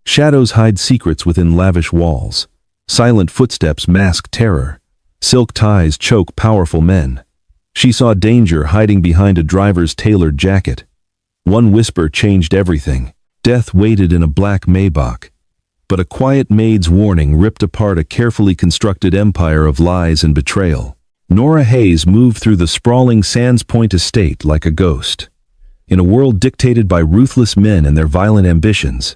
Shadows hide secrets within lavish walls. Silent footsteps mask terror. Silk ties choke powerful men. She saw danger hiding behind a driver's tailored jacket. One whisper changed everything. Death waited in a black Maybach. But a quiet maid's warning ripped apart a carefully constructed empire of lies and betrayal. Nora Hayes moved through the sprawling Sands Point estate like a ghost. In a world dictated by ruthless men and their violent ambitions,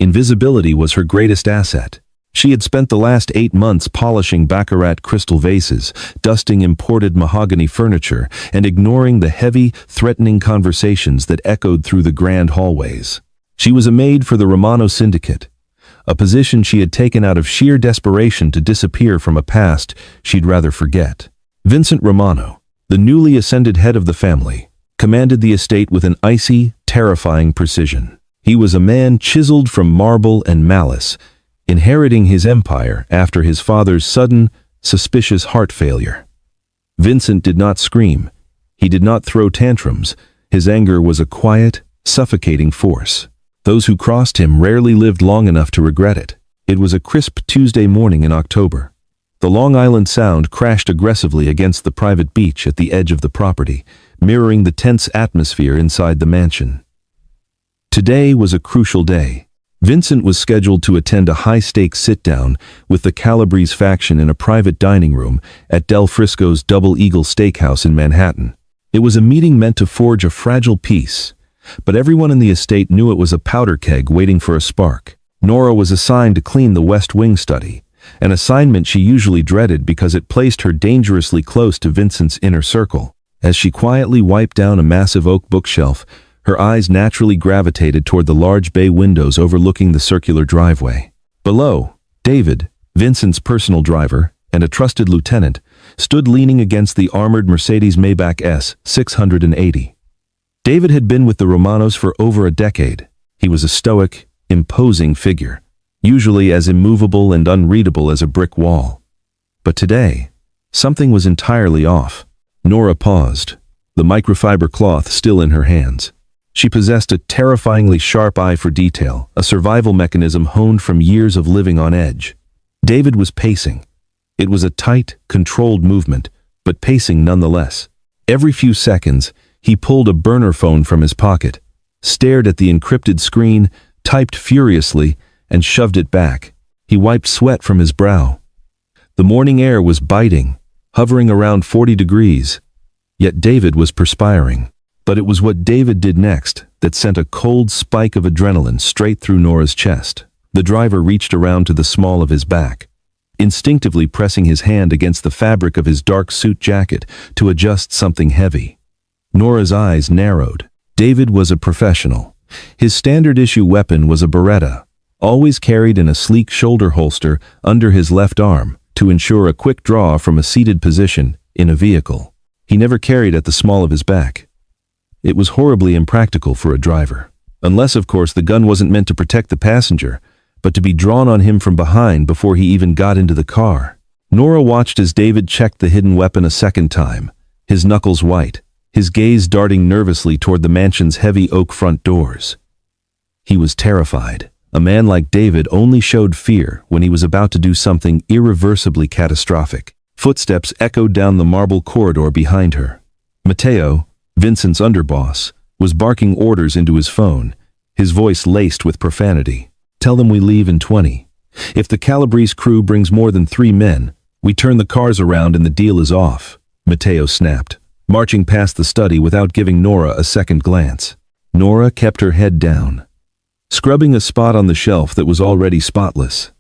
invisibility was her greatest asset. She had spent the last 8 months polishing baccarat crystal vases, dusting imported mahogany furniture, and ignoring the heavy, threatening conversations that echoed through the grand hallways. She was a maid for the Romano Syndicate, a position she had taken out of sheer desperation to disappear from a past she'd rather forget. Vincent Romano, the newly ascended head of the family, commanded the estate with an icy, terrifying precision. He was a man chiseled from marble and malice, inheriting his empire after his father's sudden, suspicious heart failure. Vincent did not scream. He did not throw tantrums. His anger was a quiet, suffocating force. Those who crossed him rarely lived long enough to regret it. It was a crisp Tuesday morning in October. The Long Island Sound crashed aggressively against the private beach at the edge of the property, mirroring the tense atmosphere inside the mansion. Today was a crucial day. Vincent was scheduled to attend a high-stakes sit-down with the Calabrese faction in a private dining room at Del Frisco's Double Eagle Steakhouse in Manhattan. It was a meeting meant to forge a fragile peace, but everyone in the estate knew it was a powder keg waiting for a spark. Nora was assigned to clean the West Wing study, an assignment she usually dreaded because it placed her dangerously close to Vincent's inner circle. As she quietly wiped down a massive oak bookshelf, her eyes naturally gravitated toward the large bay windows overlooking the circular driveway. Below, David, Vincent's personal driver, and a trusted lieutenant, stood leaning against the armored Mercedes Maybach S680. David had been with the Romanos for over a decade. He was a stoic, imposing figure, usually as immovable and unreadable as a brick wall. But today, something was entirely off. Nora paused, the microfiber cloth still in her hands. She possessed a terrifyingly sharp eye for detail, a survival mechanism honed from years of living on edge. David was pacing. It was a tight, controlled movement, but pacing nonetheless. Every few seconds, he pulled a burner phone from his pocket, stared at the encrypted screen, typed furiously, and shoved it back. He wiped sweat from his brow. The morning air was biting, hovering around 40 degrees. Yet David was perspiring. But it was what David did next that sent a cold spike of adrenaline straight through Nora's chest. The driver reached around to the small of his back, instinctively pressing his hand against the fabric of his dark suit jacket to adjust something heavy. Nora's eyes narrowed. David was a professional. His standard-issue weapon was a Beretta, always carried in a sleek shoulder holster under his left arm to ensure a quick draw from a seated position in a vehicle. He never carried at the small of his back. It was horribly impractical for a driver. Unless, of course, the gun wasn't meant to protect the passenger, but to be drawn on him from behind before he even got into the car. Nora watched as David checked the hidden weapon a second time, his knuckles white, his gaze darting nervously toward the mansion's heavy oak front doors. He was terrified. A man like David only showed fear when he was about to do something irreversibly catastrophic. Footsteps echoed down the marble corridor behind her. Matteo, Vincent's underboss, was barking orders into his phone, his voice laced with profanity. "Tell them we leave in 20. If the Calabrese crew brings more than 3 men, we turn the cars around and the deal is off," Matteo snapped, marching past the study without giving Nora a second glance. Nora kept her head down, scrubbing a spot on the shelf that was already spotless.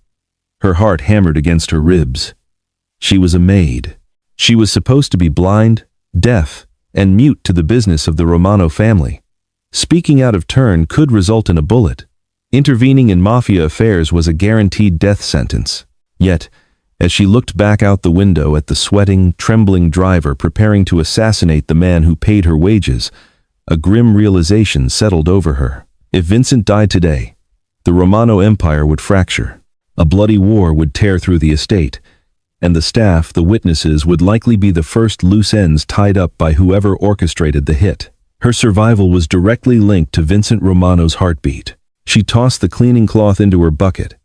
Her heart hammered against her ribs. She was a maid. She was supposed to be blind, deaf, and mute to the business of the Romano family. Speaking out of turn could result in a bullet. Intervening in mafia affairs was a guaranteed death sentence. Yet, as she looked back out the window at the sweating, trembling driver preparing to assassinate the man who paid her wages, a grim realization settled over her. If Vincent died today, the Romano Empire would fracture. A bloody war would tear through the estate, and the staff, the witnesses, would likely be the first loose ends tied up by whoever orchestrated the hit. Her survival was directly linked to Vincent Romano's heartbeat. She tossed the cleaning cloth into her bucket.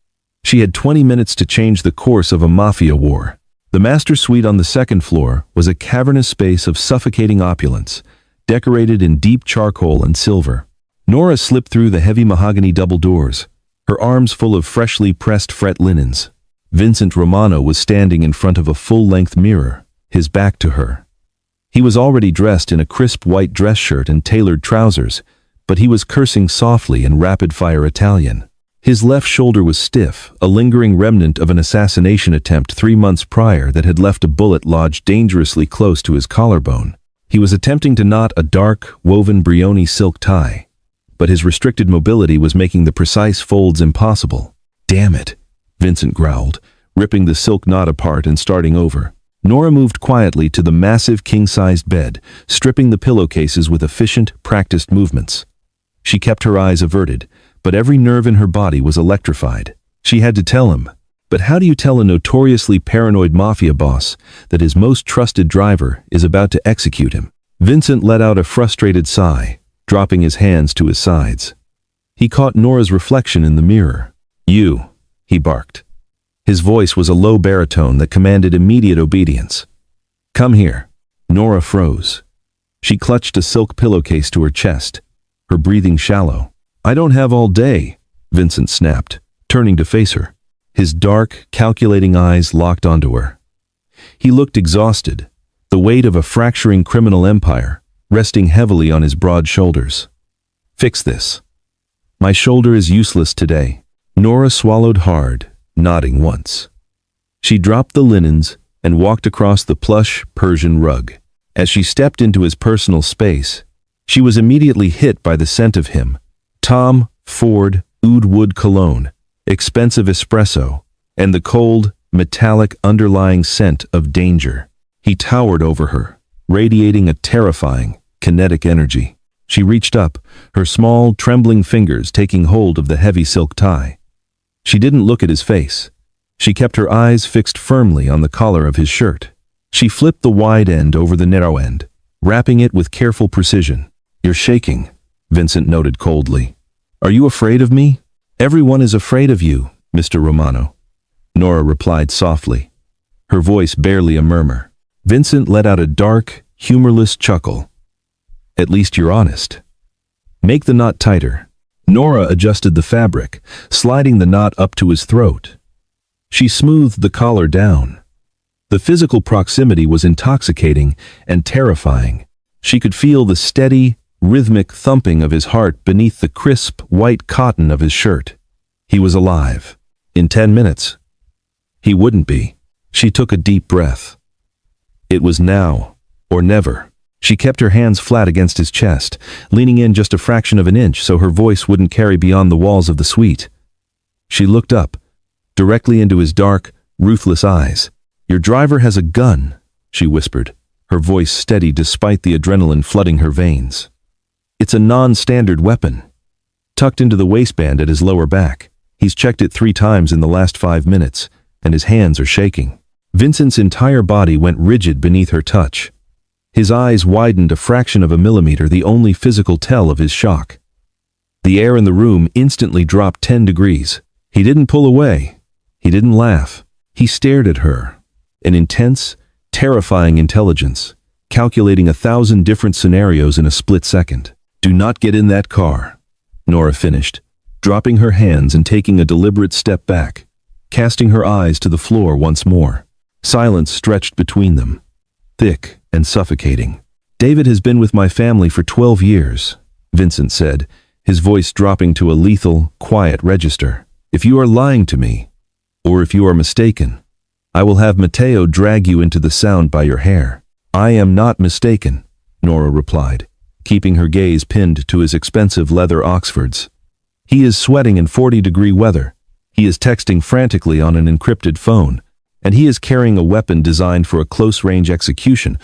She had 20 minutes to change the course of a mafia war. The master suite on the second floor was a cavernous space of suffocating opulence, decorated in deep charcoal and silver. Nora slipped through the heavy mahogany double doors, her arms full of freshly pressed fret linens. Vincent Romano was standing in front of a full-length mirror, his back to her. He was already dressed in a crisp white dress shirt and tailored trousers, but he was cursing softly in rapid-fire Italian. His left shoulder was stiff, a lingering remnant of an assassination attempt 3 months prior that had left a bullet lodged dangerously close to his collarbone. He was attempting to knot a dark, woven Brioni silk tie, but his restricted mobility was making the precise folds impossible. "Damn it," Vincent growled, ripping the silk knot apart and starting over. Nora moved quietly to the massive king-sized bed, stripping the pillowcases with efficient, practiced movements. She kept her eyes averted, but every nerve in her body was electrified. She had to tell him. But how do you tell a notoriously paranoid mafia boss that his most trusted driver is about to execute him? Vincent let out a frustrated sigh, dropping his hands to his sides. He caught Nora's reflection in the mirror. "You," he barked. His voice was a low baritone that commanded immediate obedience. "Come here." Nora froze. She clutched a silk pillowcase to her chest, her breathing shallow. "I don't have all day," Vincent snapped, turning to face her. His dark, calculating eyes locked onto her. He looked exhausted, the weight of a fracturing criminal empire resting heavily on his broad shoulders. "Fix this." "My shoulder is useless today." Nora swallowed hard, nodding once. She dropped the linens and walked across the plush Persian rug. As she stepped into his personal space, she was immediately hit by the scent of him. Tom Ford Oud Wood cologne, expensive espresso, and the cold, metallic underlying scent of danger. He towered over her, radiating a terrifying, kinetic energy. She reached up, her small, trembling fingers taking hold of the heavy silk tie. She didn't look at his face. She kept her eyes fixed firmly on the collar of his shirt. She flipped the wide end over the narrow end, wrapping it with careful precision. "You're shaking," Vincent noted coldly. "Are you afraid of me?" "Everyone is afraid of you, Mr. Romano," Nora replied softly, her voice barely a murmur. Vincent let out a dark, humorless chuckle. "At least you're honest." "Make the knot tighter." Nora adjusted the fabric, sliding the knot up to his throat. She smoothed the collar down. The physical proximity was intoxicating and terrifying. She could feel the steady, rhythmic thumping of his heart beneath the crisp, white cotton of his shirt. He was alive. In 10 minutes, he wouldn't be. She took a deep breath. It was now or never. She kept her hands flat against his chest, leaning in just a fraction of an inch so her voice wouldn't carry beyond the walls of the suite. She looked up, directly into his dark, ruthless eyes. "Your driver has a gun," she whispered, her voice steady despite the adrenaline flooding her veins. "It's a non-standard weapon, tucked into the waistband at his lower back. He's checked it 3 times in the last 5 minutes, and his hands are shaking." Vincent's entire body went rigid beneath her touch. His eyes widened a fraction of a millimeter, the only physical tell of his shock. The air in the room instantly dropped 10 degrees. He didn't pull away. He didn't laugh. He stared at her, an intense, terrifying intelligence, calculating 1,000 different scenarios in a split second. "Do not get in that car," Nora finished, dropping her hands and taking a deliberate step back, casting her eyes to the floor once more. Silence stretched between them, thick and suffocating. "David has been with my family for 12 years, Vincent said, his voice dropping to a lethal, quiet register. "If you are lying to me, or if you are mistaken, I will have Matteo drag you into the sound by your hair." "I am not mistaken," Nora replied, keeping her gaze pinned to his expensive leather Oxfords. "He is sweating in 40-degree weather. He is texting frantically on an encrypted phone, and he is carrying a weapon designed for a close-range execution,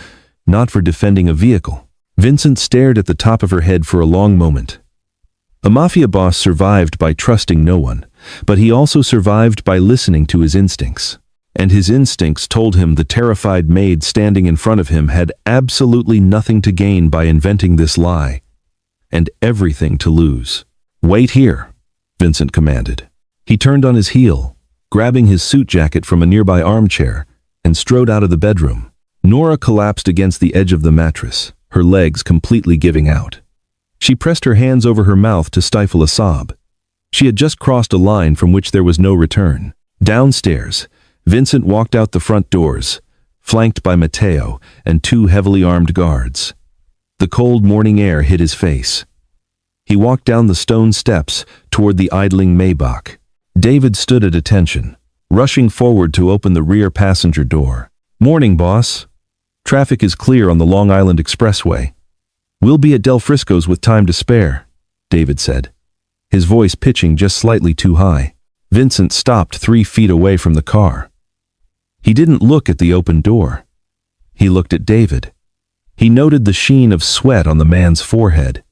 not for defending a vehicle." Vincent stared at the top of her head for a long moment. A mafia boss survived by trusting no one, but he also survived by listening to his instincts. And his instincts told him the terrified maid standing in front of him had absolutely nothing to gain by inventing this lie, and everything to lose. "Wait here," Vincent commanded. He turned on his heel, grabbing his suit jacket from a nearby armchair, and strode out of the bedroom. Nora collapsed against the edge of the mattress, her legs completely giving out. She pressed her hands over her mouth to stifle a sob. She had just crossed a line from which there was no return. Downstairs, Vincent walked out the front doors, flanked by Matteo and two heavily armed guards. The cold morning air hit his face. He walked down the stone steps toward the idling Maybach. David stood at attention, rushing forward to open the rear passenger door. "Morning, boss. Traffic is clear on the Long Island Expressway. We'll be at Del Frisco's with time to spare," David said, his voice pitching just slightly too high. Vincent stopped 3 feet away from the car. He didn't look at the open door. He looked at David. He noted the sheen of sweat on the man's forehead.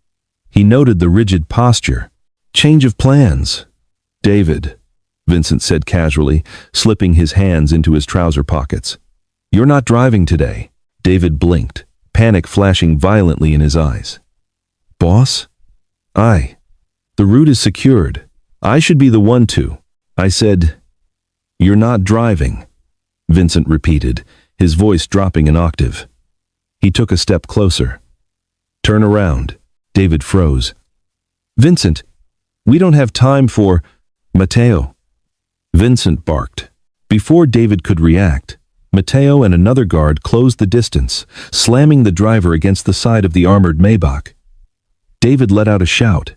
He noted the rigid posture. "Change of plans, David," Vincent said casually, slipping his hands into his trouser pockets. "You're not driving today." David blinked, panic flashing violently in his eyes. "Boss? The route is secured. I should be the one to." I said, "You're not driving," Vincent repeated, his voice dropping an octave. He took a step closer. "Turn around." David froze. "Vincent, we don't have time for Matteo." Vincent barked. Before David could react, Matteo and another guard closed the distance, slamming the driver against the side of the armored Maybach. David let out a shout,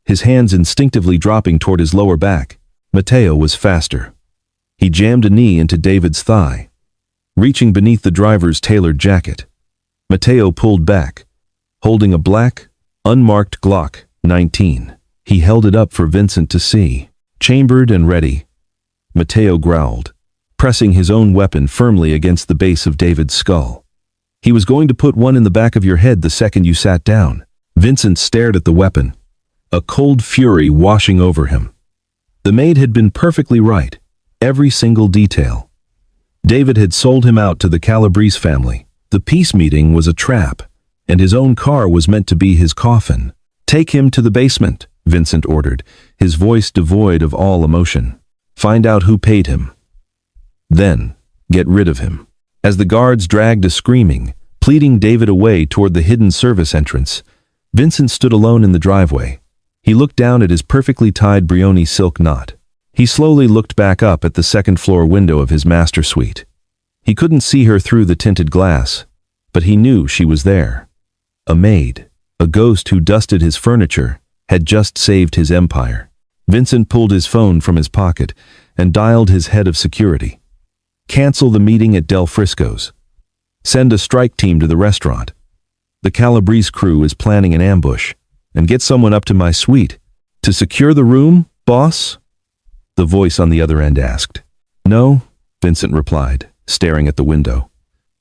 his hands instinctively dropping toward his lower back. Matteo was faster. He jammed a knee into David's thigh, reaching beneath the driver's tailored jacket. Matteo pulled back, holding a black, unmarked Glock 19. He held it up for Vincent to see. "Chambered and ready," Matteo growled, pressing his own weapon firmly against the base of David's skull. "He was going to put one in the back of your head the second you sat down." Vincent stared at the weapon, a cold fury washing over him. The maid had been perfectly right, every single detail. David had sold him out to the Calabrese family. The peace meeting was a trap, and his own car was meant to be his coffin. "Take him to the basement," Vincent ordered, his voice devoid of all emotion. "Find out who paid him. Then, get rid of him." As the guards dragged a screaming, pleading David away toward the hidden service entrance, Vincent stood alone in the driveway. He looked down at his perfectly tied Brioni silk knot. He slowly looked back up at the second-floor window of his master suite. He couldn't see her through the tinted glass, but he knew she was there. A maid, a ghost who dusted his furniture, had just saved his empire. Vincent pulled his phone from his pocket and dialed his head of security. "Cancel the meeting at Del Frisco's. Send a strike team to the restaurant. The Calabrese crew is planning an ambush. And get someone up to my suite. To secure the room, boss?" the voice on the other end asked. "No," Vincent replied, staring at the window.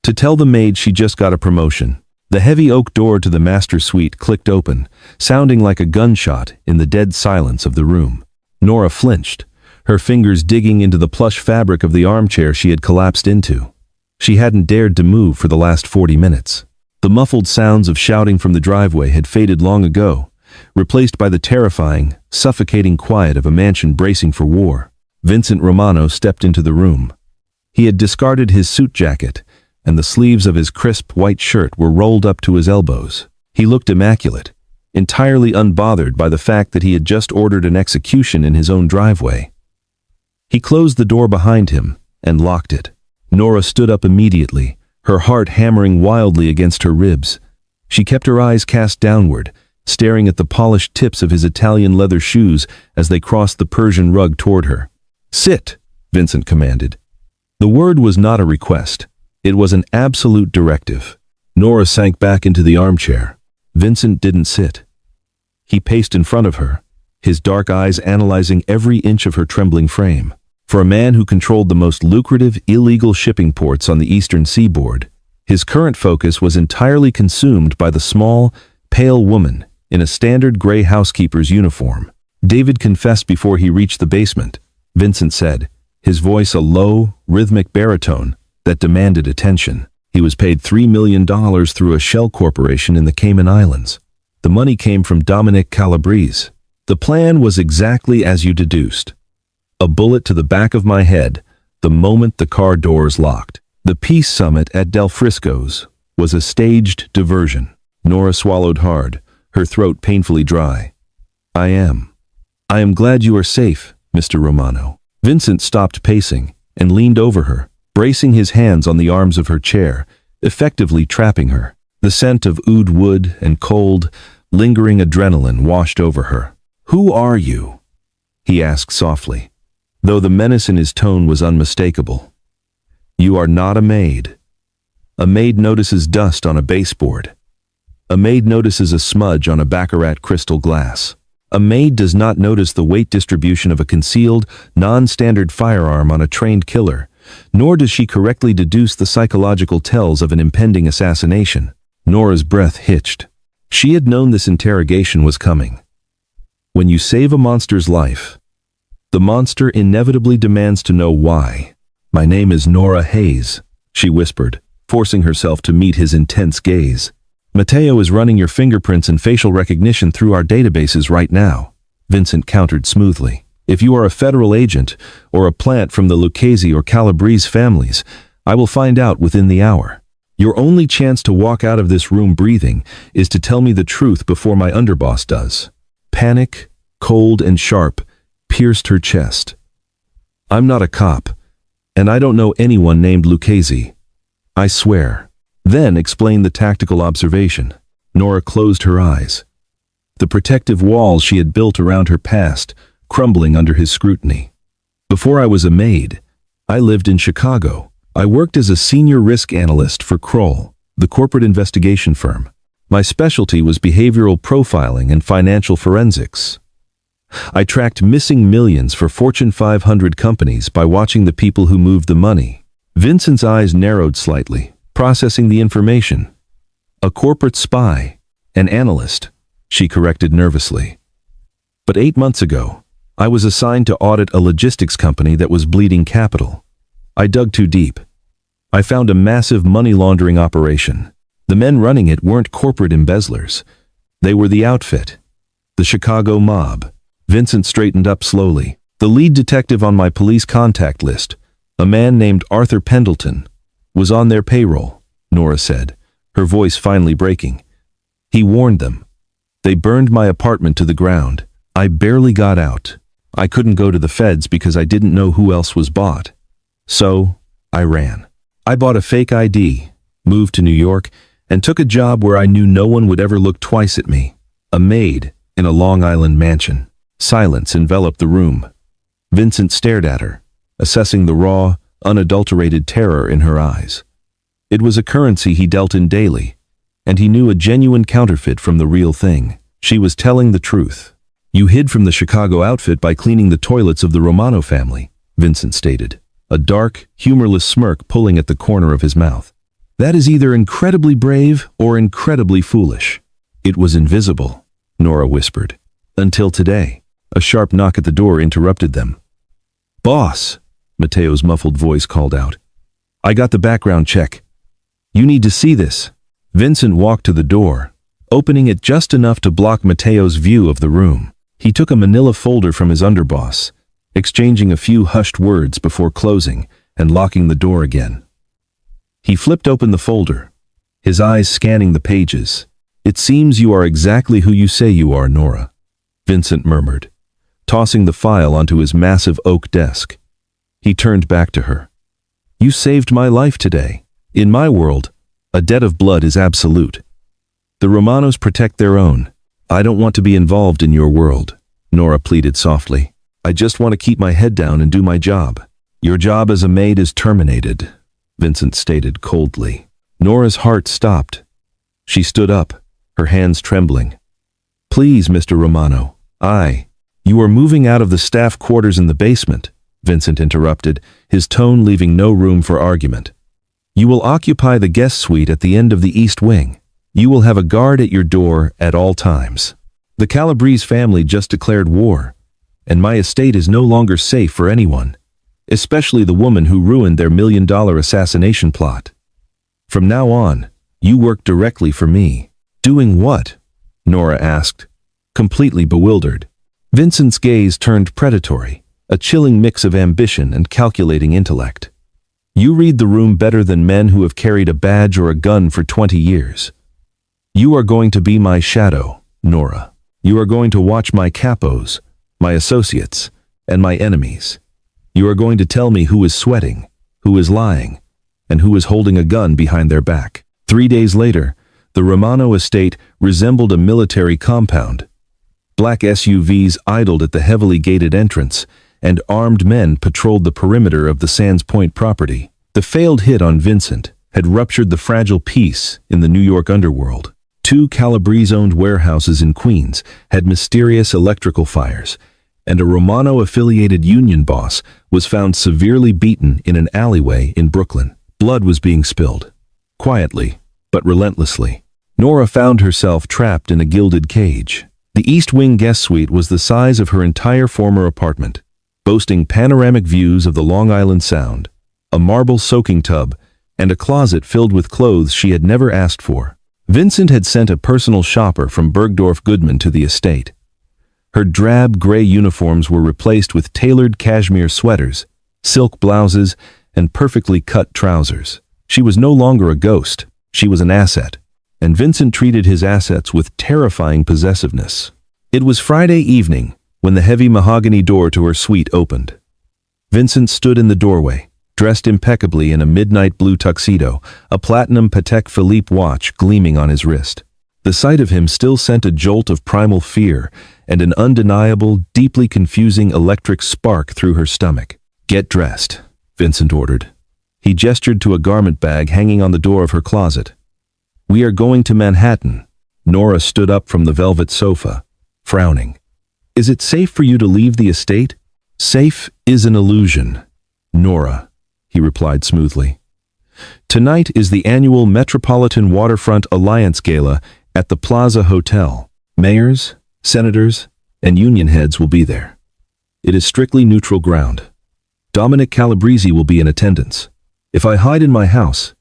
"To tell the maid she just got a promotion." The heavy oak door to the master suite clicked open, sounding like a gunshot in the dead silence of the room. Nora flinched, her fingers digging into the plush fabric of the armchair she had collapsed into. She hadn't dared to move for the last 40 minutes. The muffled sounds of shouting from the driveway had faded long ago, replaced by the terrifying, suffocating quiet of a mansion bracing for war. Vincent Romano stepped into the room. He had discarded his suit jacket, and the sleeves of his crisp white shirt were rolled up to his elbows. He looked immaculate, entirely unbothered by the fact that he had just ordered an execution in his own driveway. He closed the door behind him and locked it. Nora stood up immediately, her heart hammering wildly against her ribs. She kept her eyes cast downward, staring at the polished tips of his Italian leather shoes as they crossed the Persian rug toward her. "Sit," Vincent commanded. The word was not a request. It was an absolute directive. Nora sank back into the armchair. Vincent didn't sit. He paced in front of her, his dark eyes analyzing every inch of her trembling frame. For a man who controlled the most lucrative illegal shipping ports on the eastern seaboard, his current focus was entirely consumed by the small, pale woman in a standard gray housekeeper's uniform. "David confessed before he reached the basement," Vincent said, his voice a low, rhythmic baritone that demanded attention. "He was paid $3 million through a shell corporation in the Cayman Islands. The money came from Dominic Calabrese, The plan was exactly as you deduced. A bullet to the back of my head the moment the car doors locked. The peace summit at Del Frisco's was a staged diversion. Nora swallowed hard, her throat painfully dry. I am glad you are safe, Mr. Romano. Vincent stopped pacing and leaned over her, bracing his hands on the arms of her chair, effectively trapping her. The scent of oud wood and cold, lingering adrenaline washed over her. Who are you? He asked softly, though the menace in his tone was unmistakable. You are not a maid. A maid notices dust on a baseboard. A maid notices a smudge on a baccarat crystal glass. A maid does not notice the weight distribution of a concealed, non-standard firearm on a trained killer, nor does she correctly deduce the psychological tells of an impending assassination. Nora's breath hitched. She had known this interrogation was coming. When you save a monster's life, the monster inevitably demands to know why. My name is Nora Hayes, she whispered, forcing herself to meet his intense gaze. Matteo is running your fingerprints and facial recognition through our databases right now, Vincent countered smoothly. If you are a federal agent or a plant from the Lucchese or Calabrese families, I will find out within the hour. Your only chance to walk out of this room breathing is to tell me the truth before my underboss does. Panic, cold and sharp, pierced her chest. I'm not a cop, and I don't know anyone named Lucchese. I swear. Then explained the tactical observation. Nora closed her eyes. The protective walls she had built around her past crumbling under his scrutiny. Before I was a maid, I lived in Chicago. I worked as a senior risk analyst for Kroll, the corporate investigation firm. My specialty was behavioral profiling and financial forensics. I tracked missing millions for Fortune 500 companies by watching the people who moved the money. Vincent's eyes narrowed slightly, processing the information. A corporate spy, an analyst, she corrected nervously. But 8 months ago, I was assigned to audit a logistics company that was bleeding capital. I dug too deep. I found a massive money laundering operation. The men running it weren't corporate embezzlers. They were the outfit, the Chicago mob. Vincent straightened up slowly. The lead detective on my police contact list, a man named Arthur Pendleton, was on their payroll, Nora said, her voice finally breaking. He warned them. They burned my apartment to the ground. I barely got out. I couldn't go to the feds because I didn't know who else was bought. So, I ran. I bought a fake ID, moved to New York, and took a job where I knew no one would ever look twice at me. A maid in a Long Island mansion. Silence enveloped the room. Vincent stared at her, assessing the raw, unadulterated terror in her eyes. It was a currency he dealt in daily, and he knew a genuine counterfeit from the real thing. She was telling the truth. You hid from the Chicago outfit by cleaning the toilets of the Romano family, Vincent stated, a dark, humorless smirk pulling at the corner of his mouth. That is either incredibly brave or incredibly foolish. It was invisible, Nora whispered. Until today. A sharp knock at the door interrupted them. Boss, Matteo's muffled voice called out. I got the background check. You need to see this. Vincent walked to the door, opening it just enough to block Matteo's view of the room. He took a manila folder from his underboss, exchanging a few hushed words before closing and locking the door again. He flipped open the folder, his eyes scanning the pages. It seems you are exactly who you say you are, Nora, Vincent murmured, tossing the file onto his massive oak desk. He turned back to her. You saved my life today. In my world, a debt of blood is absolute. The Romanos protect their own. I don't want to be involved in your world, Nora pleaded softly. I just want to keep my head down and do my job. Your job as a maid is terminated, Vincent stated coldly. Nora's heart stopped. She stood up, her hands trembling. Please, Mr. Romano, You are moving out of the staff quarters in the basement, Vincent interrupted, his tone leaving no room for argument. You will occupy the guest suite at the end of the east wing. You will have a guard at your door at all times. The Calabrese family just declared war, and my estate is no longer safe for anyone, especially the woman who ruined their $1 million assassination plot. From now on, you work directly for me. Doing what? Nora asked, completely bewildered. Vincent's gaze turned predatory, a chilling mix of ambition and calculating intellect. You read the room better than men who have carried a badge or a gun for 20 years. You are going to be my shadow, Nora. You are going to watch my capos, my associates, and my enemies. You are going to tell me who is sweating, who is lying, and who is holding a gun behind their back. 3 days later, the Romano estate resembled a military compound. Black SUVs idled at the heavily gated entrance, and armed men patrolled the perimeter of the Sands Point property. The failed hit on Vincent had ruptured the fragile peace in the New York underworld. 2 Calabrese-owned warehouses in Queens had mysterious electrical fires, and a Romano-affiliated union boss was found severely beaten in an alleyway in Brooklyn. Blood was being spilled, quietly but relentlessly. Nora found herself trapped in a gilded cage. The East Wing guest suite was the size of her entire former apartment, boasting panoramic views of the Long Island Sound, a marble soaking tub, and a closet filled with clothes she had never asked for. Vincent had sent a personal shopper from Bergdorf Goodman to the estate. Her drab gray uniforms were replaced with tailored cashmere sweaters, silk blouses, and perfectly cut trousers. She was no longer a ghost, she was an asset, and Vincent treated his assets with terrifying possessiveness. It was Friday evening when the heavy mahogany door to her suite opened. Vincent stood in the doorway, dressed impeccably in a midnight blue tuxedo, a platinum Patek Philippe watch gleaming on his wrist. The sight of him still sent a jolt of primal fear and an undeniable, deeply confusing electric spark through her stomach. "Get dressed," Vincent ordered. He gestured to a garment bag hanging on the door of her closet. "We are going to Manhattan." Nora stood up from the velvet sofa, frowning. "Is it safe for you to leave the estate?" "Safe is an illusion, Nora," he replied smoothly. "Tonight is the annual Metropolitan Waterfront Alliance Gala at the Plaza Hotel. Mayors, senators, and union heads will be there. It is strictly neutral ground. Dominic Calabrese will be in attendance. If I hide in my house,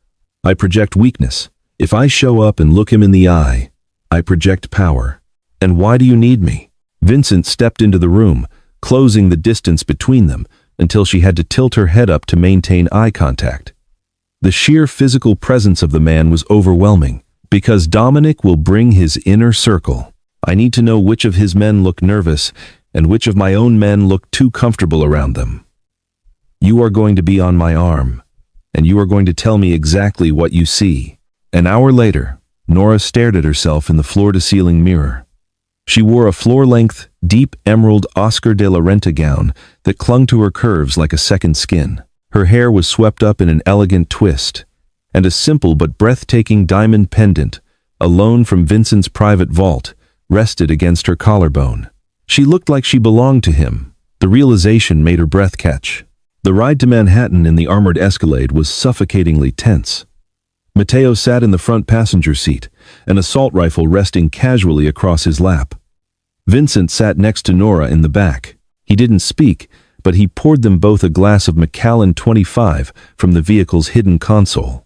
I project weakness. If I show up and look him in the eye, I project power. And why do you need me?" Vincent stepped into the room, closing the distance between them until she had to tilt her head up to maintain eye contact. The sheer physical presence of the man was overwhelming. "Because Dominic will bring his inner circle. I need to know which of his men look nervous and which of my own men look too comfortable around them. You are going to be on my arm, and you are going to tell me exactly what you see." An hour later, Nora stared at herself in the floor-to-ceiling mirror. She wore a floor-length, deep emerald Oscar de la Renta gown that clung to her curves like a second skin. Her hair was swept up in an elegant twist, and a simple but breathtaking diamond pendant, a loan from Vincent's private vault, rested against her collarbone. She looked like she belonged to him. The realization made her breath catch. The ride to Manhattan in the armored Escalade was suffocatingly tense. Matteo sat in the front passenger seat, an assault rifle resting casually across his lap. Vincent sat next to Nora in the back. He didn't speak, but he poured them both a glass of Macallan 25 from the vehicle's hidden console.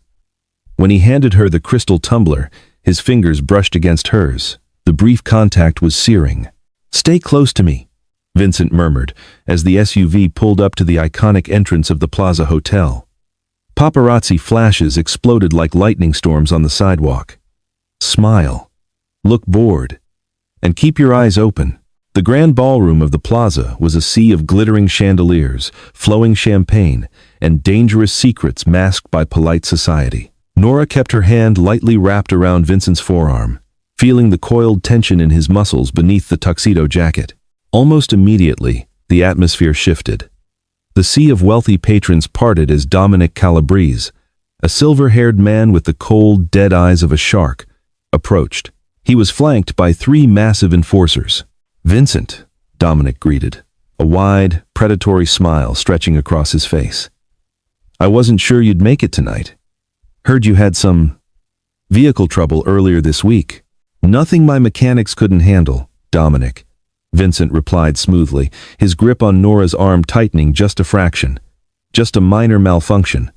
When he handed her the crystal tumbler, his fingers brushed against hers. The brief contact was searing. "Stay close to me," Vincent murmured as the SUV pulled up to the iconic entrance of the Plaza Hotel. Paparazzi flashes exploded like lightning storms on the sidewalk. "Smile. Look bored. And keep your eyes open." The grand ballroom of the plaza was a sea of glittering chandeliers, flowing champagne, and dangerous secrets masked by polite society. Nora kept her hand lightly wrapped around Vincent's forearm, feeling the coiled tension in his muscles beneath the tuxedo jacket. Almost immediately, the atmosphere shifted. The sea of wealthy patrons parted as Dominic Calabrese, a silver-haired man with the cold, dead eyes of a shark, approached. He was flanked by 3 massive enforcers. "Vincent," Dominic greeted, a wide, predatory smile stretching across his face. "I wasn't sure you'd make it tonight. Heard you had some vehicle trouble earlier this week." "Nothing my mechanics couldn't handle, Dominic," Vincent replied smoothly, his grip on Nora's arm tightening just a fraction. "Just a minor malfunction.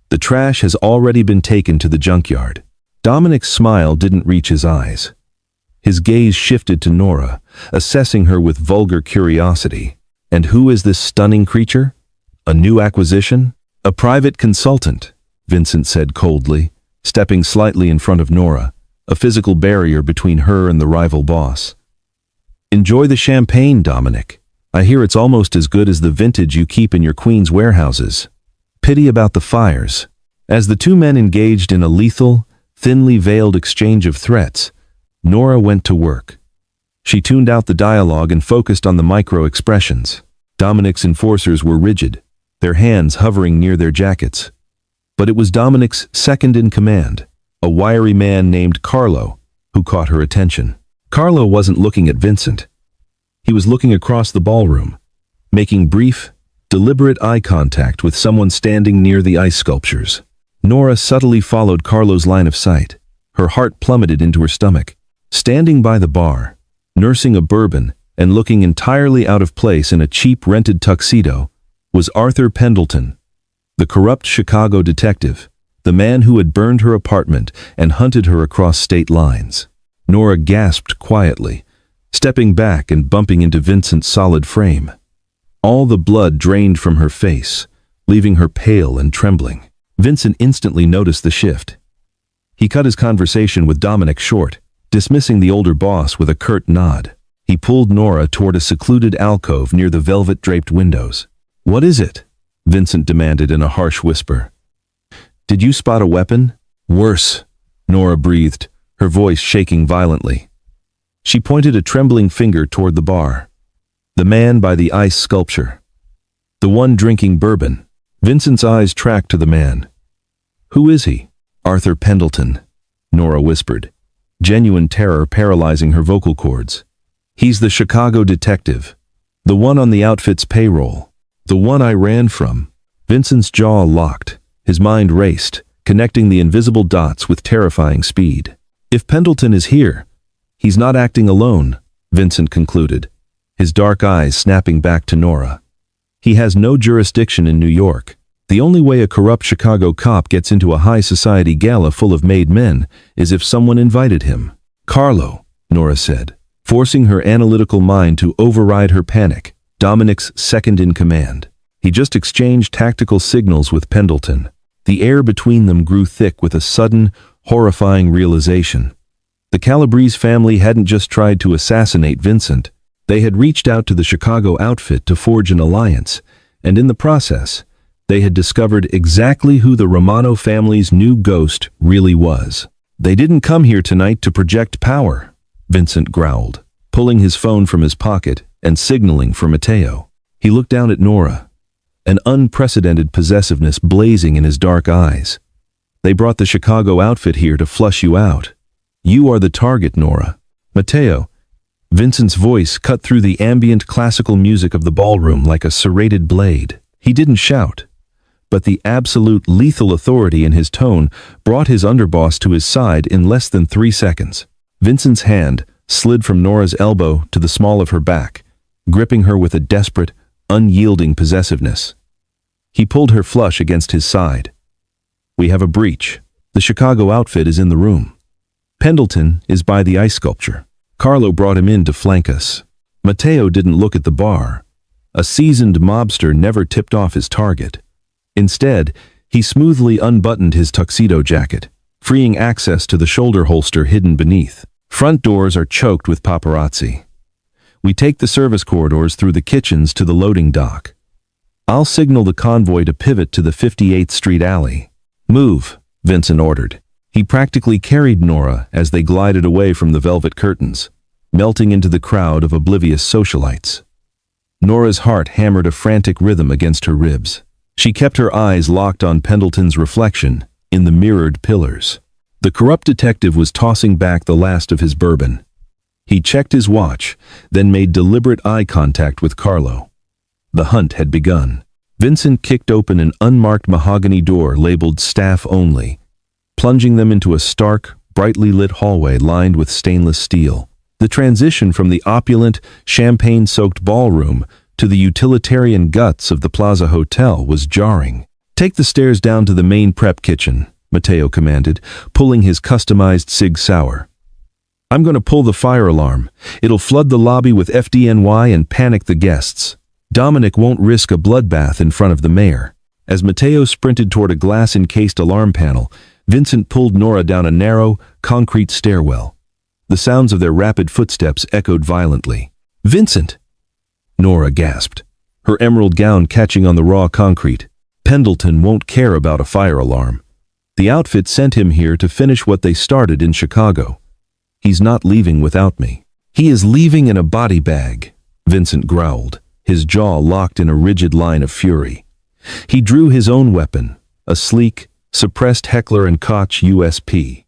The trash has already been taken to the junkyard." Dominic's smile didn't reach his eyes. His gaze shifted to Nora, assessing her with vulgar curiosity. And who is this stunning creature? A new acquisition? A private consultant, Vincent said coldly, stepping slightly in front of Nora, a physical barrier between her and the rival boss. Enjoy the champagne, Dominic. I hear it's almost as good as the vintage you keep in your queen's warehouses. Pity about the fires. As the two men engaged in a lethal, thinly veiled exchange of threats, Nora went to work. She tuned out the dialogue and focused on the micro-expressions. Dominic's enforcers were rigid, their hands hovering near their jackets. But it was Dominic's second-in-command, a wiry man named Carlo, who caught her attention. Carlo wasn't looking at Vincent. He was looking across the ballroom, making brief, deliberate eye contact with someone standing near the ice sculptures. Nora subtly followed Carlo's line of sight. Her heart plummeted into her stomach. Standing by the bar, nursing a bourbon and looking entirely out of place in a cheap rented tuxedo, was Arthur Pendleton, the corrupt Chicago detective, the man who had burned her apartment and hunted her across state lines. Nora gasped quietly, stepping back and bumping into Vincent's solid frame. All the blood drained from her face, leaving her pale and trembling. Vincent instantly noticed the shift. He cut his conversation with Dominic short, dismissing the older boss with a curt nod. He pulled Nora toward a secluded alcove near the velvet-draped windows. "What is it?" Vincent demanded in a harsh whisper. "Did you spot a weapon?" "Worse," Nora breathed, her voice shaking violently. She pointed a trembling finger toward the bar. "The man by the ice sculpture. The one drinking bourbon." Vincent's eyes tracked to the man. "Who is he?" "Arthur Pendleton," Nora whispered, genuine terror paralyzing her vocal cords. "He's the Chicago detective, the one on the outfit's payroll, the one I ran from." Vincent's jaw locked, his mind raced, connecting the invisible dots with terrifying speed. "If Pendleton is here, he's not acting alone," Vincent concluded, his dark eyes snapping back to Nora. "He has no jurisdiction in New York. The only way a corrupt Chicago cop gets into a high society gala full of made men is if someone invited him." "Carlo," Nora said, forcing her analytical mind to override her panic, Dominic's second-in-command. He just exchanged tactical signals with Pendleton. The air between them grew thick with a sudden, horrifying realization. The Calabrese family hadn't just tried to assassinate Vincent. They had reached out to the Chicago outfit to forge an alliance, and in the process, they had discovered exactly who the Romano family's new ghost really was. "They didn't come here tonight to project power," Vincent growled, pulling his phone from his pocket and signaling for Matteo. He looked down at Nora, an unprecedented possessiveness blazing in his dark eyes. "They brought the Chicago outfit here to flush you out. You are the target, Nora." "Matteo," Vincent's voice cut through the ambient classical music of the ballroom like a serrated blade. He didn't shout, but the absolute lethal authority in his tone brought his underboss to his side in less than 3 seconds. Vincent's hand slid from Nora's elbow to the small of her back, gripping her with a desperate, unyielding possessiveness. He pulled her flush against his side. "We have a breach. The Chicago outfit is in the room. Pendleton is by the ice sculpture. Carlo brought him in to flank us." Matteo didn't look at the bar. A seasoned mobster never tipped off his target. Instead, he smoothly unbuttoned his tuxedo jacket, freeing access to the shoulder holster hidden beneath. "Front doors are choked with paparazzi. We take the service corridors through the kitchens to the loading dock. I'll signal the convoy to pivot to the 58th Street alley." "Move," Vincent ordered. He practically carried Nora as they glided away from the velvet curtains, melting into the crowd of oblivious socialites. Nora's heart hammered a frantic rhythm against her ribs. She kept her eyes locked on Pendleton's reflection in the mirrored pillars. The corrupt detective was tossing back the last of his bourbon. He checked his watch, then made deliberate eye contact with Carlo. The hunt had begun. Vincent kicked open an unmarked mahogany door labeled "Staff Only," plunging them into a stark, brightly lit hallway lined with stainless steel. The transition from the opulent, champagne-soaked ballroom to the utilitarian guts of the Plaza Hotel was jarring. "Take the stairs down to the main prep kitchen," Matteo commanded, pulling his customized Sig Sauer. I'm going to pull the fire alarm. It'll flood the lobby with FDNY and panic the guests. Dominic won't risk a bloodbath in front of the mayor. As Mateo sprinted toward a glass-encased alarm panel, Vincent pulled Nora down a narrow, concrete stairwell. The sounds of their rapid footsteps echoed violently. "Vincent!" Nora gasped, her emerald gown catching on the raw concrete. Pendleton won't care about a fire alarm. The outfit sent him here to finish what they started in Chicago. He's not leaving without me. He is leaving in a body bag, Vincent growled, his jaw locked in a rigid line of fury. He drew his own weapon, a sleek, suppressed Heckler & Koch USP.